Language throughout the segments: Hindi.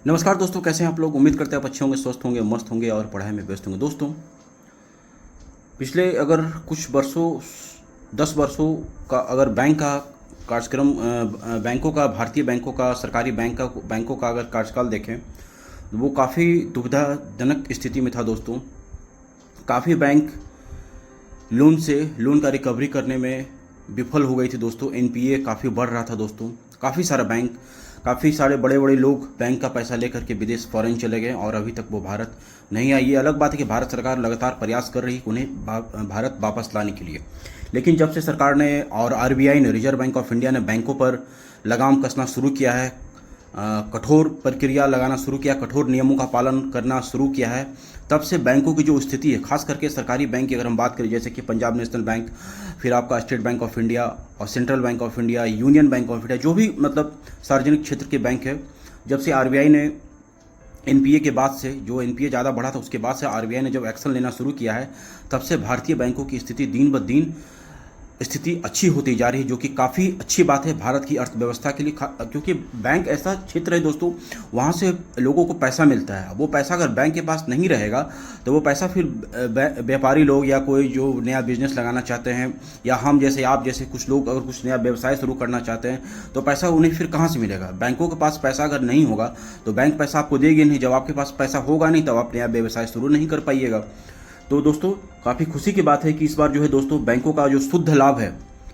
नमस्कार दोस्तों, कैसे हैं आप लोग। उम्मीद करते हैं आप अच्छे होंगे, स्वस्थ होंगे, मस्त होंगे और पढ़ाई में व्यस्त होंगे। दोस्तों, पिछले अगर कुछ वर्षों 10 वर्षों का अगर बैंक का कार्यक्रम बैंकों का, भारतीय बैंकों का, सरकारी बैंकों का अगर कार्यकाल देखें तो वो काफ़ी दुविधाजनक स्थिति में था दोस्तों। काफ़ी बैंक लोन का रिकवरी करने में विफल हो गई थी दोस्तों। एनपीए काफ़ी बढ़ रहा था दोस्तों। काफ़ी सारे बड़े बड़े लोग बैंक का पैसा लेकर के विदेश फॉरेन चले गए और अभी तक वो भारत नहीं आई। ये अलग बात है कि भारत सरकार लगातार प्रयास कर रही है उन्हें भारत वापस लाने के लिए, लेकिन जब से सरकार ने और आरबीआई ने, रिजर्व बैंक ऑफ इंडिया ने बैंकों पर लगाम कसना शुरू किया है, कठोर प्रक्रिया लगाना शुरू किया, कठोर नियमों का पालन करना शुरू किया है, तब से बैंकों की जो स्थिति है, खास करके सरकारी बैंक की अगर हम बात करें, जैसे कि पंजाब नेशनल बैंक, फिर आपका स्टेट बैंक ऑफ इंडिया और central bank of India, union bank of India, जो भी मतलब सार्वजनिक क्षेत्र के बैंक है, जब से आरबीआई ने एनपीए के बाद से, जो एनपीए ज़्यादा बढ़ा था उसके बाद से आरबीआई ने जब एक्शन लेना शुरू किया है, तब से भारतीय बैंकों की स्थिति दिन ब दिन स्थिति अच्छी होती जा रही है, जो कि काफ़ी अच्छी बात है भारत की अर्थव्यवस्था के लिए। क्योंकि बैंक ऐसा क्षेत्र है दोस्तों, वहाँ से लोगों को पैसा मिलता है। वो पैसा अगर बैंक के पास नहीं रहेगा तो वो पैसा फिर व्यापारी लोग या कोई जो नया बिजनेस लगाना चाहते हैं, या हम जैसे, आप जैसे कुछ लोग अगर कुछ नया व्यवसाय शुरू करना चाहते हैं, तो पैसा उन्हें फिर कहाँ से मिलेगा। बैंकों के पास पैसा अगर नहीं होगा तो बैंक पैसा आपको देगी नहीं। जब आपके पास पैसा होगा नहीं तब आप नया व्यवसाय शुरू नहीं कर पाइएगा। तो दोस्तों, काफ़ी खुशी की बात है कि इस बार जो है दोस्तों, बैंकों का जो शुद्ध लाभ है,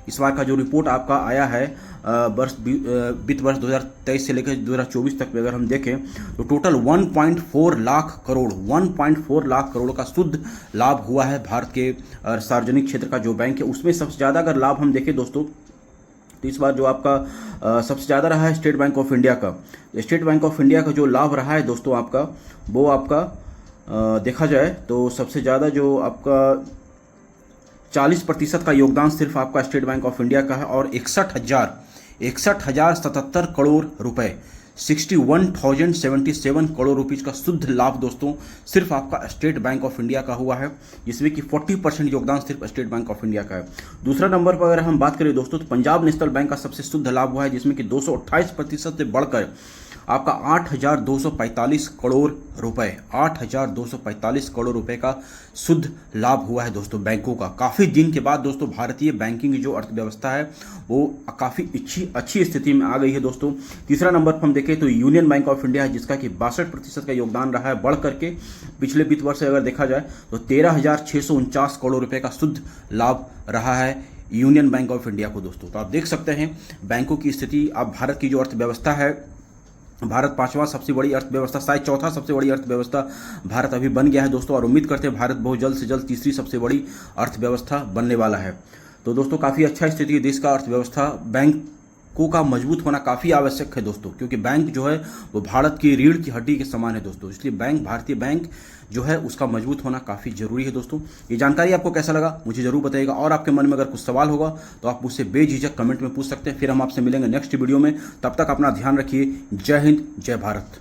इस बार का जो रिपोर्ट आपका आया है वित्त वर्ष 2023 से लेकर 2024 तक में अगर हम देखें तो टोटल 1.4 लाख करोड़ का शुद्ध लाभ हुआ है भारत के सार्वजनिक क्षेत्र का जो बैंक है उसमें। सबसे ज़्यादा अगर लाभ हम देखें दोस्तों, तो इस बार जो आपका सबसे ज़्यादा रहा है स्टेट बैंक ऑफ इंडिया का। स्टेट बैंक ऑफ इंडिया का जो लाभ रहा है दोस्तों आपका, वो आपका देखा जाए तो सबसे ज़्यादा जो आपका 40% का योगदान सिर्फ आपका स्टेट बैंक ऑफ इंडिया का है, और 61,077 करोड़ रुपए, 61,077 करोड़ रुपीज़ का शुद्ध लाभ दोस्तों सिर्फ आपका स्टेट बैंक ऑफ इंडिया का हुआ है, जिसमें कि 40% योगदान सिर्फ स्टेट बैंक ऑफ इंडिया का है। दूसरा नंबर पर अगर हम बात करें दोस्तों, तो पंजाब नेशनल बैंक का सबसे शुद्ध लाभ हुआ है, जिसमें कि 228% से बढ़कर आपका 8,245 करोड़ रुपए, 8,245 करोड़ रुपए का शुद्ध लाभ हुआ है दोस्तों बैंकों का। काफ़ी दिन के बाद दोस्तों भारतीय बैंकिंग की जो अर्थव्यवस्था है वो काफ़ी अच्छी स्थिति में आ गई है दोस्तों। तीसरा नंबर पर हम देखें तो यूनियन बैंक ऑफ इंडिया है, जिसका कि 62% का योगदान रहा है, बढ़ करके पिछले वित्त वर्ष से अगर देखा जाए तो 13,649 करोड़ रुपए का शुद्ध लाभ रहा है यूनियन बैंक ऑफ इंडिया को दोस्तों। तो आप देख सकते हैं बैंकों की स्थिति। अब भारत की जो अर्थव्यवस्था है, भारत 5वां सबसे बड़ी अर्थव्यवस्था, शायद चौथा सबसे बड़ी अर्थव्यवस्था भारत अभी बन गया है दोस्तों, और उम्मीद करते हैं भारत बहुत जल्द से जल्द तीसरी सबसे बड़ी अर्थव्यवस्था बनने वाला है। तो दोस्तों, काफ़ी अच्छा स्थिति है देश का अर्थव्यवस्था। बैंकों का मजबूत होना काफ़ी आवश्यक है दोस्तों, क्योंकि बैंक जो है वो भारत की रीढ़ की हड्डी के समान है दोस्तों। इसलिए भारतीय बैंक जो है उसका मजबूत होना काफ़ी जरूरी है दोस्तों। ये जानकारी आपको कैसा लगा मुझे जरूर बताइएगा, और आपके मन में अगर कुछ सवाल होगा तो आप मुझसे बेझिझक कमेंट में पूछ सकते हैं। फिर हम आपसे मिलेंगे नेक्स्ट वीडियो में। तब तक अपना ध्यान रखिए। जय हिंद, जय भारत।